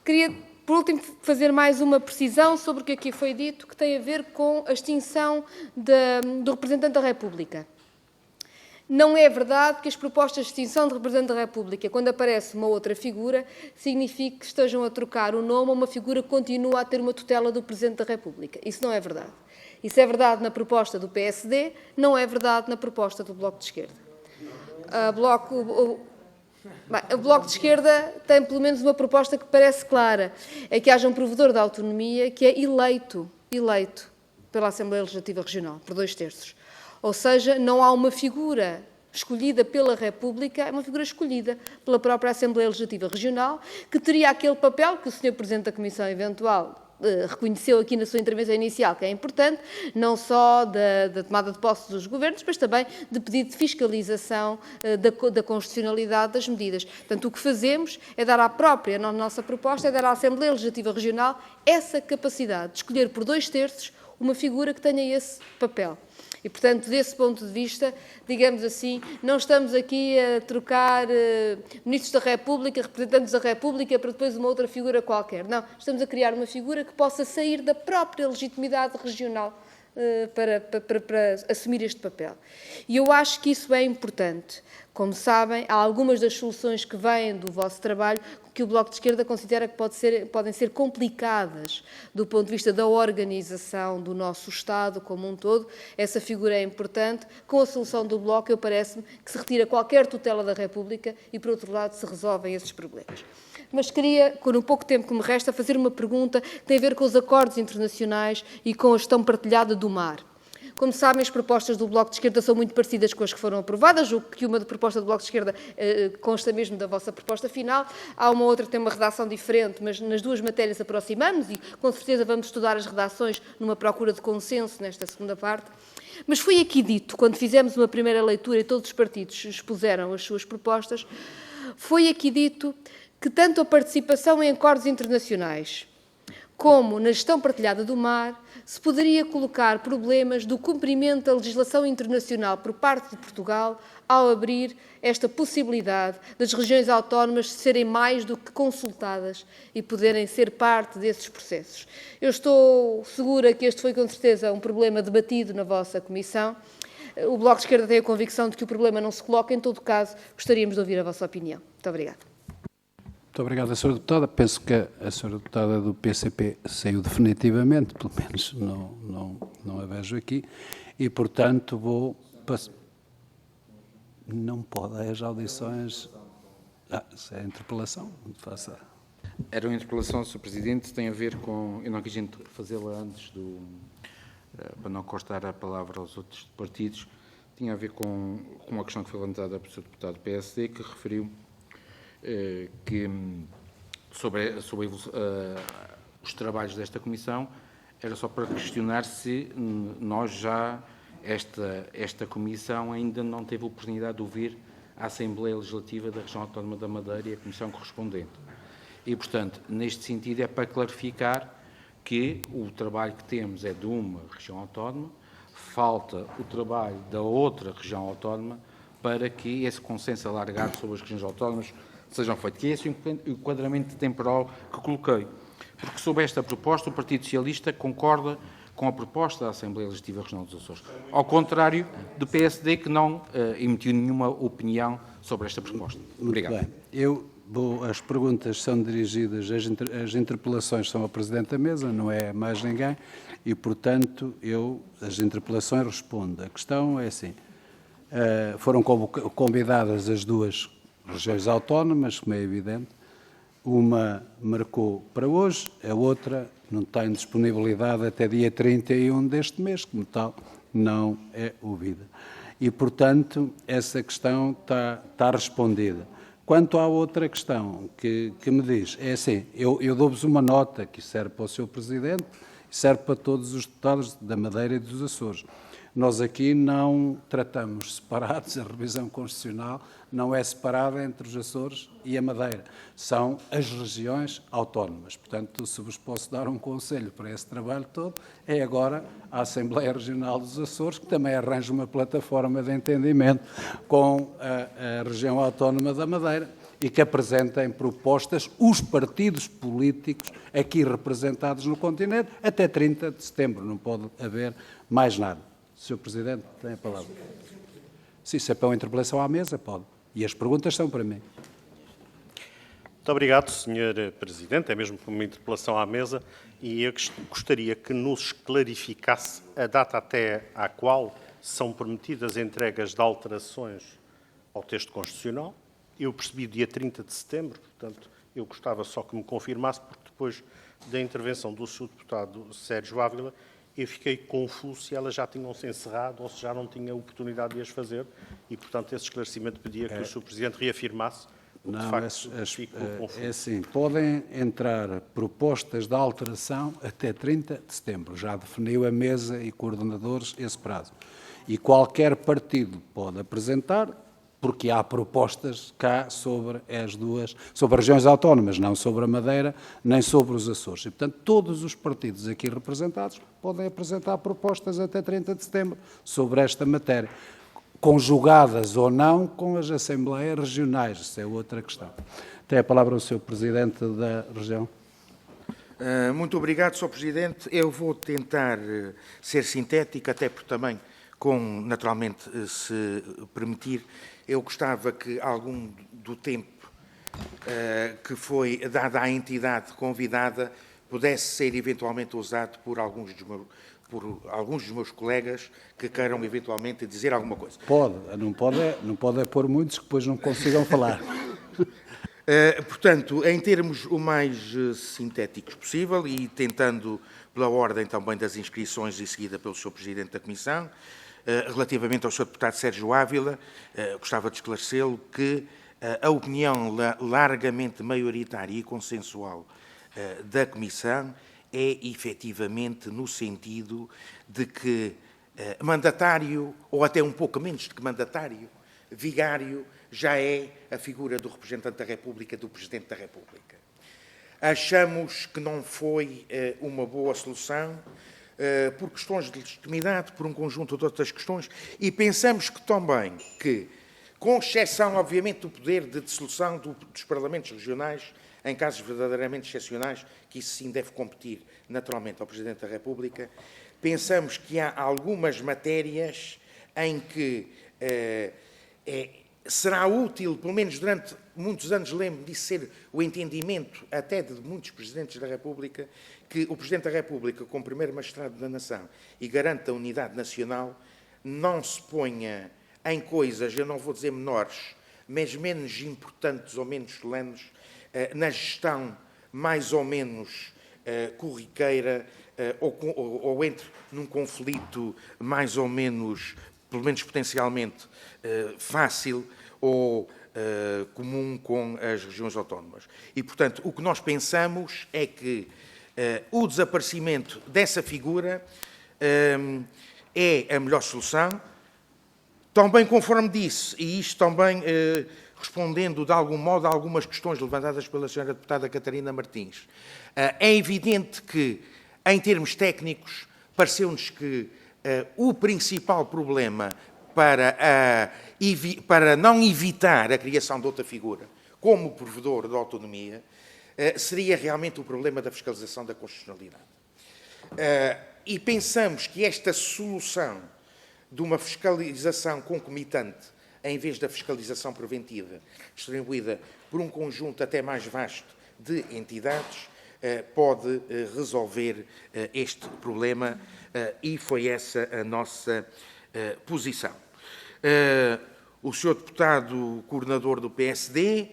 Queria, por último, fazer mais uma precisão sobre o que aqui foi dito, que tem a ver com a extinção do representante da República. Não é verdade que as propostas de extinção de representante da República, quando aparece uma outra figura, signifique que estejam a trocar o nome a uma figura que continua a ter uma tutela do Presidente da República. Isso não é verdade. Isso é verdade na proposta do PSD, não é verdade na proposta do Bloco de Esquerda. O Bloco de Esquerda tem pelo menos uma proposta que parece clara, é que haja um provedor da autonomia que é eleito pela Assembleia Legislativa Regional, por 2/3. Ou seja, não há uma figura escolhida pela República, é uma figura escolhida pela própria Assembleia Legislativa Regional, que teria aquele papel que o Sr. Presidente da Comissão Eventual reconheceu aqui na sua intervenção inicial, que é importante, não só da tomada de posse dos governos, mas também de pedido de fiscalização da constitucionalidade das medidas. Portanto, o que fazemos é dar na nossa proposta, é dar à Assembleia Legislativa Regional essa capacidade de escolher por 2/3 uma figura que tenha esse papel. E, portanto, desse ponto de vista, digamos assim, não estamos aqui a trocar ministros da República, representantes da República, para depois uma outra figura qualquer. Não, estamos a criar uma figura que possa sair da própria legitimidade regional para assumir este papel. E eu acho que isso é importante. Como sabem, há algumas das soluções que vêm do vosso trabalho que o Bloco de Esquerda considera que podem ser complicadas do ponto de vista da organização do nosso Estado como um todo. Essa figura é importante. Com a solução do Bloco, parece-me que se retira qualquer tutela da República e, por outro lado, se resolvem esses problemas. Mas queria, com o pouco tempo que me resta, fazer uma pergunta que tem a ver com os acordos internacionais e com a gestão partilhada do mar. Como sabem, as propostas do Bloco de Esquerda são muito parecidas com as que foram aprovadas, o que uma proposta do Bloco de Esquerda consta mesmo da vossa proposta final. Há uma outra que tem uma redação diferente, mas nas duas matérias aproximamos e, com certeza, vamos estudar as redações numa procura de consenso nesta segunda parte. Mas foi aqui dito, quando fizemos uma primeira leitura e todos os partidos expuseram as suas propostas, foi aqui dito que tanto a participação em acordos internacionais como na gestão partilhada do mar, se poderia colocar problemas do cumprimento da legislação internacional por parte de Portugal ao abrir esta possibilidade das regiões autónomas serem mais do que consultadas e poderem ser parte desses processos. Eu estou segura que este foi, com certeza, um problema debatido na vossa Comissão. O Bloco de Esquerda tem a convicção de que o problema não se coloca. Em todo caso, gostaríamos de ouvir a vossa opinião. Muito obrigada. Muito obrigado, Sra. Deputada. Penso que a Sra. Deputada do PCP saiu definitivamente, pelo menos não a vejo aqui, e, portanto, vou passar. Não pode, as audições. Se é a interpelação, faça. Era uma interpelação, Sr. Presidente, tem a ver com. Eu não quis fazê-la antes para não cortar a palavra aos outros partidos. Tinha a ver com uma questão que foi levantada pelo Sr. Deputado do PSD, que referiu que sobre os trabalhos desta Comissão, era só para questionar se nós já, esta Comissão ainda não teve a oportunidade de ouvir a Assembleia Legislativa da Região Autónoma da Madeira e a Comissão correspondente. E, portanto, neste sentido, é para clarificar que o trabalho que temos é de uma região autónoma, falta o trabalho da outra região autónoma para que esse consenso alargado sobre as regiões autónomas sejam feitos. Que é esse o enquadramento temporal que coloquei. Porque, sob esta proposta, o Partido Socialista concorda com a proposta da Assembleia Legislativa Regional dos Açores, ao contrário do PSD, que não emitiu nenhuma opinião sobre esta proposta. Muito obrigado. Bem. Eu As perguntas são dirigidas, as interpelações são ao Presidente da Mesa, não é mais ninguém, e, portanto, as interpelações respondo. A questão é assim, foram convidadas as duas regiões autónomas, como é evidente, uma marcou para hoje, a outra não tem disponibilidade até dia 31 deste mês, como tal, não é ouvida. E, portanto, essa questão está respondida. Quanto à outra questão que me diz, é assim, eu dou-vos uma nota que serve para o Sr. Presidente e serve para todos os deputados da Madeira e dos Açores. Nós aqui não tratamos separados, a revisão constitucional não é separada entre os Açores e a Madeira, são as regiões autónomas. Portanto, se vos posso dar um conselho para esse trabalho todo, é agora a Assembleia Regional dos Açores, que também arranja uma plataforma de entendimento com a região autónoma da Madeira e que apresentem propostas os partidos políticos aqui representados no continente até 30 de setembro, não pode haver mais nada. Sr. Presidente, tem a palavra. Sim, se é para uma interpelação à mesa, pode. E as perguntas são para mim. Muito obrigado, Sr. Presidente. É mesmo uma interpelação à mesa e eu gostaria que nos clarificasse a data até à qual são permitidas entregas de alterações ao texto constitucional. Eu percebi dia 30 de setembro, portanto, eu gostava só que me confirmasse, porque depois da intervenção do Sr. Deputado Sérgio Ávila, eu fiquei confuso se elas já tinham-se encerrado ou se já não tinha oportunidade de as fazer e, portanto, esse esclarecimento pedia que o Sr. Presidente reafirmasse. Não, de facto, fico confuso. é assim, podem entrar propostas de alteração até 30 de setembro. Já definiu a mesa e coordenadores esse prazo. E qualquer partido pode apresentar, porque há propostas cá sobre as regiões autónomas, não sobre a Madeira, nem sobre os Açores. E, portanto, todos os partidos aqui representados podem apresentar propostas até 30 de setembro sobre esta matéria, conjugadas ou não com as Assembleias Regionais. Isso é outra questão. Tem a palavra o Sr. Presidente da região. Muito obrigado, Sr. Presidente. Eu vou tentar ser sintético, até porque também, naturalmente, se permitir, eu gostava que algum do tempo que foi dado à entidade convidada pudesse ser eventualmente usado por alguns dos meus colegas que queiram eventualmente dizer alguma coisa. Pode, não pode pôr muitos que depois não consigam falar. Portanto, em termos o mais sintéticos possível e tentando pela ordem também das inscrições e seguida pelo Sr. Presidente da Comissão, relativamente ao Sr. Deputado Sérgio Ávila, gostava de esclarecê-lo que a opinião largamente maioritária e consensual da Comissão é efetivamente no sentido de que mandatário, ou até um pouco menos do que mandatário, vigário, já é a figura do representante da República, do Presidente da República. Achamos que não foi uma boa solução, por questões de legitimidade, por um conjunto de outras questões, e pensamos que também que, com exceção, obviamente, do poder de dissolução dos parlamentos regionais, em casos verdadeiramente excepcionais, que isso sim deve competir naturalmente ao Presidente da República, pensamos que há algumas matérias em que será útil, pelo menos durante muitos anos, lembro disso ser o entendimento até de muitos Presidentes da República, que o Presidente da República, como primeiro magistrado da nação e garante da unidade nacional, não se ponha em coisas, eu não vou dizer menores, mas menos importantes ou menos solenes, na gestão mais ou menos corriqueira ou entre num conflito mais ou menos, pelo menos potencialmente, fácil ou comum com as regiões autónomas. E, portanto, o que nós pensamos é que o desaparecimento dessa figura é a melhor solução. Também, conforme disse, e isto também respondendo de algum modo a algumas questões levantadas pela Sra. Deputada Catarina Martins, é evidente que, em termos técnicos, pareceu-nos que o principal problema para não evitar a criação de outra figura como provedor da autonomia seria realmente o problema da fiscalização da constitucionalidade. E pensamos que esta solução de uma fiscalização concomitante em vez da fiscalização preventiva, distribuída por um conjunto até mais vasto de entidades, pode resolver este problema, e foi essa a nossa posição. O Sr. Deputado Coordenador do PSD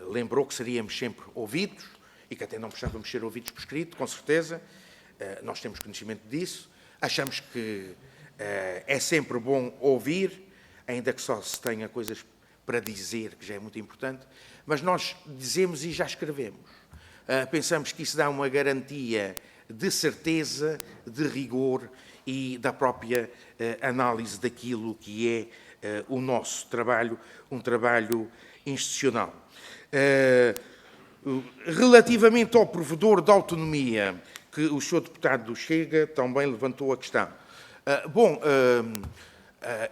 lembrou que seríamos sempre ouvidos e que até não precisávamos ser ouvidos por escrito, com certeza. Nós temos conhecimento disso. Achamos que é sempre bom ouvir, ainda que só se tenha coisas para dizer, que já é muito importante, mas nós dizemos e já escrevemos. Pensamos que isso dá uma garantia de certeza, de rigor e da própria análise daquilo que é o nosso trabalho, um trabalho institucional. Relativamente ao provedor de autonomia, que o Sr. Deputado do Chega também levantou a questão.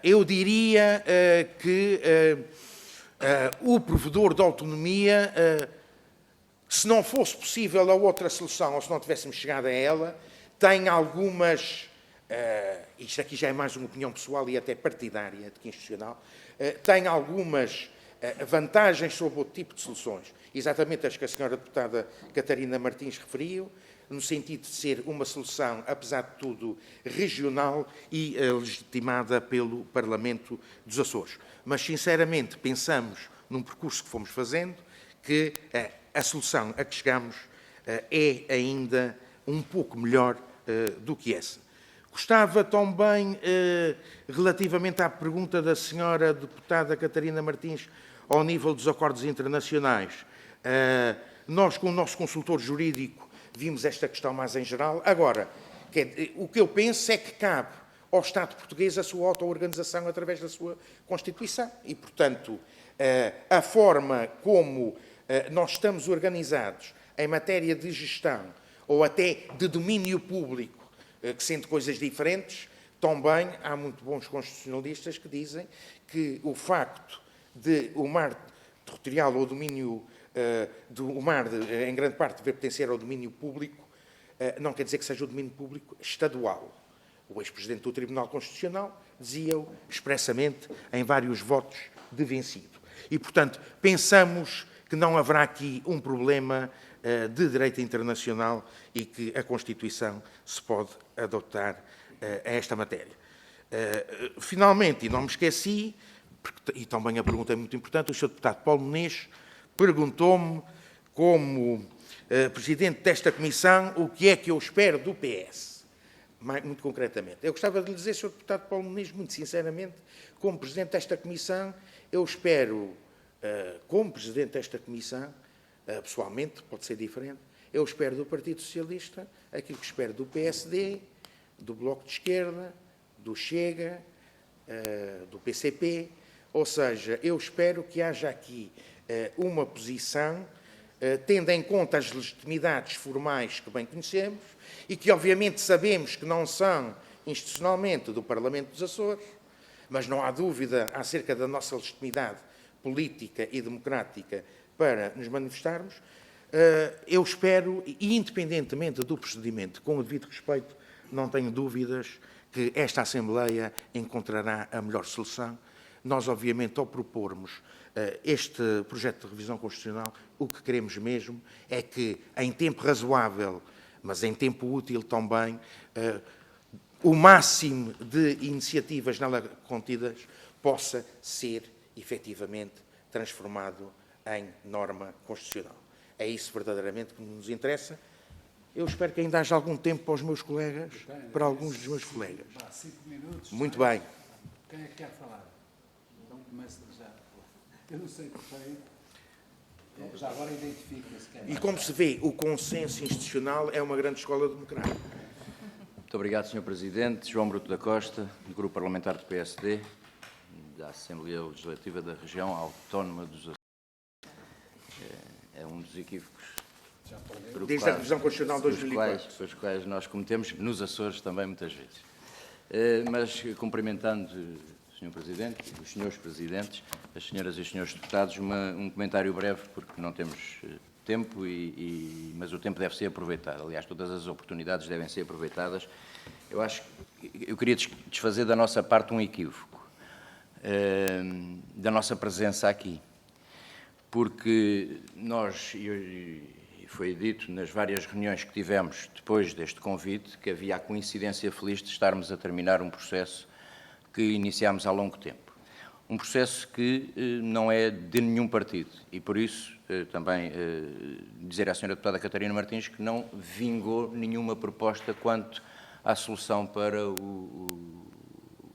Eu diria que o provedor de autonomia, se não fosse possível a outra solução, ou se não tivéssemos chegado a ela, tem algumas, isto aqui já é mais uma opinião pessoal e até partidária do que institucional, tem algumas vantagens sobre outro tipo de soluções, exatamente as que a senhora deputada Catarina Martins referiu, no sentido de ser uma solução, apesar de tudo, regional e legitimada pelo Parlamento dos Açores. Mas, sinceramente, pensamos, num percurso que fomos fazendo, que a solução a que chegamos é ainda um pouco melhor do que essa. Gostava também, relativamente à pergunta da senhora deputada Catarina Martins, ao nível dos acordos internacionais, nós, com o nosso consultor jurídico, vimos esta questão mais em geral. Agora, o que eu penso é que cabe ao Estado português a sua auto-organização através da sua Constituição. E, portanto, a forma como nós estamos organizados em matéria de gestão ou até de domínio público, que sendo coisas diferentes, também há muito bons constitucionalistas que dizem que o facto de o mar territorial ou o domínio do mar, em grande parte, dever pertencer ao domínio público, não quer dizer que seja o domínio público estadual. O ex-presidente do Tribunal Constitucional dizia-o expressamente em vários votos de vencido. E, portanto, pensamos que não haverá aqui um problema de direito internacional e que a Constituição se pode adotar a esta matéria. Finalmente, e não me esqueci, e também a pergunta é muito importante, o Sr. Deputado Paulo Menezes perguntou-me, como Presidente desta Comissão, o que é que eu espero do PS, muito concretamente. Eu gostava de lhe dizer, Sr. Deputado Paulo Menezes, muito sinceramente, como Presidente desta Comissão, eu espero, como Presidente desta Comissão, pessoalmente, pode ser diferente, eu espero do Partido Socialista aquilo que espero do PSD, do Bloco de Esquerda, do Chega, do PCP, ou seja, eu espero que haja aqui uma posição, tendo em conta as legitimidades formais que bem conhecemos e que, obviamente, sabemos que não são institucionalmente do Parlamento dos Açores, mas não há dúvida acerca da nossa legitimidade política e democrática para nos manifestarmos. Eu espero, e independentemente do procedimento, com o devido respeito, não tenho dúvidas que esta Assembleia encontrará a melhor solução. Nós, obviamente, ao propormos este projeto de revisão constitucional, o que queremos mesmo é que, em tempo razoável, mas em tempo útil também, o máximo de iniciativas nela contidas possa ser, efetivamente, transformado em norma constitucional. É isso verdadeiramente que nos interessa. Eu espero que ainda haja algum tempo para os meus colegas, para alguns dos meus colegas. 5 minutos. Muito bem. Quem é que quer falar? Então começa já. Eu não sei o que foi. Já agora identifica-se. E como se vê, o consenso institucional é uma grande escola democrática. Muito obrigado, Sr. Presidente. João Bruto da Costa, do Grupo Parlamentar do PSD, da Assembleia Legislativa da Região Autónoma dos Açores. É um dos equívocos Desde a revisão constitucional de 2004. pelos quais nós cometemos, nos Açores também, muitas vezes. Mas, cumprimentando o Sr. Presidente, os Srs. Presidentes, as Senhoras e os Srs. Deputados, um comentário breve, porque não temos tempo, mas o tempo deve ser aproveitado. Aliás, todas as oportunidades devem ser aproveitadas. Eu queria desfazer da nossa parte um equívoco. da nossa presença aqui. Porque nós, e foi dito nas várias reuniões que tivemos depois deste convite, que havia a coincidência feliz de estarmos a terminar um processo que iniciámos há longo tempo. Um processo que não é de nenhum partido e, por isso, também dizer à Sra. Deputada Catarina Martins que não vingou nenhuma proposta quanto à solução para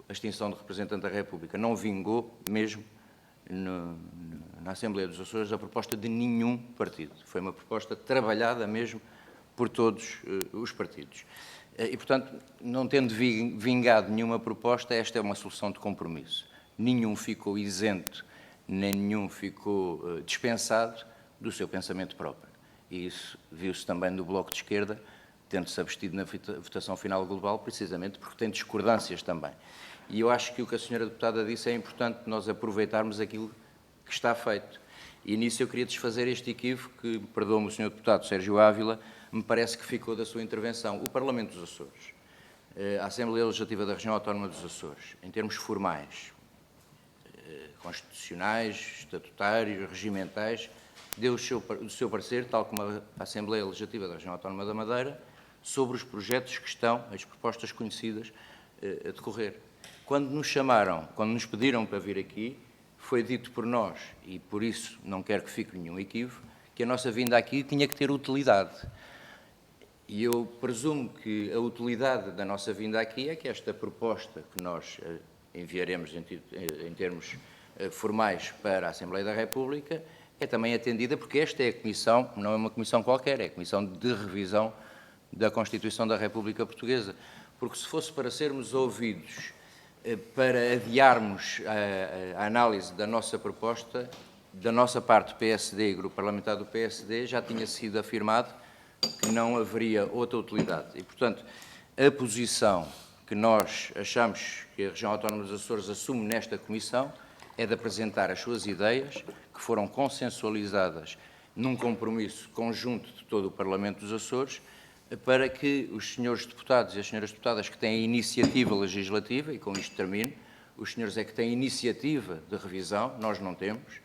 a extinção de representante da República. Não vingou mesmo na Assembleia dos Açores a proposta de nenhum partido. Foi uma proposta trabalhada mesmo por todos os partidos. E, portanto, não tendo vingado nenhuma proposta, esta é uma solução de compromisso. Nenhum ficou isento, nem nenhum ficou dispensado do seu pensamento próprio. E isso viu-se também no Bloco de Esquerda, tendo-se abstido na votação final global, precisamente porque tem discordâncias também. E eu acho que o que a Sra. Deputada disse é importante nós aproveitarmos aquilo que está feito. E nisso eu queria desfazer este equívoco que, perdoa-me o Sr. Deputado Sérgio Ávila, me parece que ficou da sua intervenção. O Parlamento dos Açores, a Assembleia Legislativa da Região Autónoma dos Açores, em termos formais, constitucionais, estatutários, regimentais, deu o seu parecer, tal como a Assembleia Legislativa da Região Autónoma da Madeira, sobre os projetos que estão, as propostas conhecidas, a decorrer. Quando nos chamaram, quando nos pediram para vir aqui, foi dito por nós, e por isso não quero que fique nenhum equívoco, que a nossa vinda aqui tinha que ter utilidade. E eu presumo que a utilidade da nossa vinda aqui é que esta proposta que nós enviaremos em termos formais para a Assembleia da República é também atendida, porque esta é a comissão, não é uma comissão qualquer, é a Comissão de Revisão da Constituição da República Portuguesa. Porque se fosse para sermos ouvidos, para adiarmos a análise da nossa proposta, da nossa parte PSD e Grupo Parlamentar do PSD, já tinha sido afirmado que não haveria outra utilidade. E, portanto, a posição que nós achamos que a Região Autónoma dos Açores assume nesta comissão é de apresentar as suas ideias, que foram consensualizadas num compromisso conjunto de todo o Parlamento dos Açores, para que os senhores deputados e as senhoras deputadas que têm a iniciativa legislativa, e com isto termino, os senhores é que têm iniciativa de revisão, nós não temos,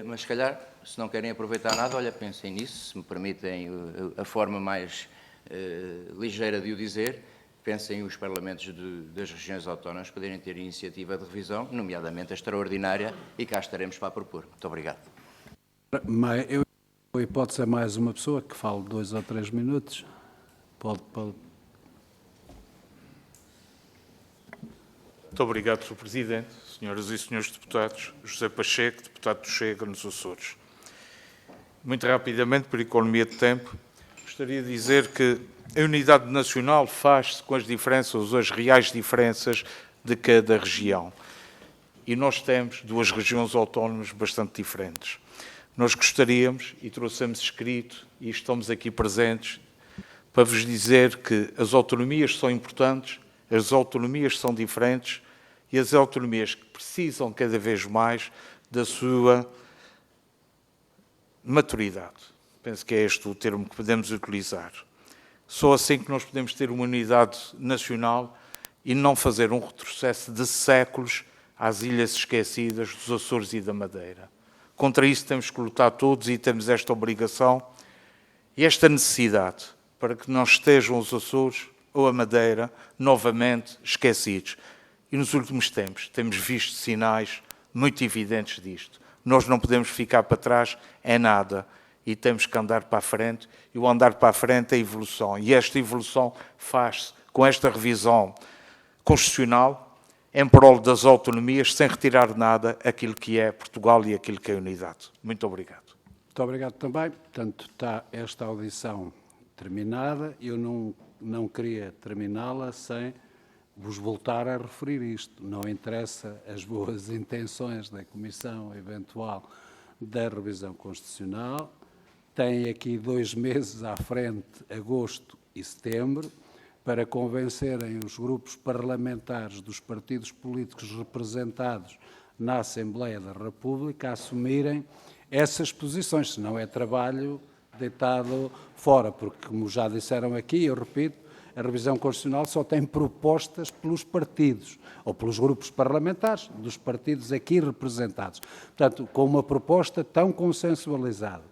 mas se calhar, se não querem aproveitar nada, olha, pensem nisso, se me permitem a forma mais ligeira de o dizer, pensem os parlamentos das regiões autónomas poderem ter iniciativa de revisão, nomeadamente a extraordinária, e cá estaremos para a propor. Muito obrigado. A hipótese é mais uma pessoa que fale 2 ou 3 minutos. Pode. Muito obrigado, Sr. Presidente, senhoras e senhores deputados. José Pacheco, deputado do Chega, nos Açores. Muito rapidamente, por economia de tempo, gostaria de dizer que a unidade nacional faz-se com as diferenças, as reais diferenças de cada região. E nós temos 2 regiões autónomas bastante diferentes. Nós gostaríamos, e trouxemos escrito, e estamos aqui presentes, para vos dizer que as autonomias são importantes, as autonomias são diferentes e as autonomias que precisam cada vez mais da sua maturidade. Penso que é este o termo que podemos utilizar. Só assim que nós podemos ter uma unidade nacional e não fazer um retrocesso de séculos às ilhas esquecidas dos Açores e da Madeira. Contra isso temos que lutar todos e temos esta obrigação e esta necessidade para que não estejam os Açores ou a Madeira novamente esquecidos. E nos últimos tempos temos visto sinais muito evidentes disto. Nós não podemos ficar para trás em nada e temos que andar para a frente. E o andar para a frente é a evolução. E esta evolução faz-se com esta revisão constitucional em prol das autonomias, sem retirar nada aquilo que é Portugal e aquilo que é a unidade. Muito obrigado. Muito obrigado também. Portanto, está esta audição terminada. Eu não queria terminá-la sem vos voltar a referir isto. Não interessa as boas intenções da Comissão Eventual da Revisão Constitucional. Tem aqui 2 meses à frente, agosto e setembro, para convencerem os grupos parlamentares dos partidos políticos representados na Assembleia da República a assumirem essas posições, senão é trabalho deitado fora, porque, como já disseram aqui, eu repito, a revisão constitucional só tem propostas pelos partidos, ou pelos grupos parlamentares dos partidos aqui representados. Portanto, com uma proposta tão consensualizada,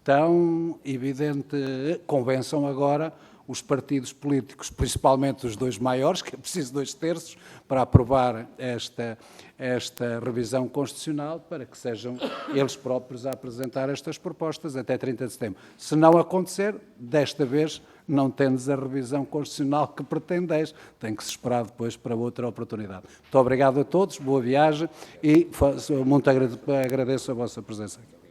tão evidente, convençam agora os partidos políticos, principalmente os dois maiores, que é preciso 2/3 para aprovar esta revisão constitucional, para que sejam eles próprios a apresentar estas propostas até 30 de setembro. Se não acontecer, desta vez não tendes a revisão constitucional que pretendeis, tem que se esperar depois para outra oportunidade. Muito obrigado a todos, boa viagem e muito agradeço a vossa presença aqui.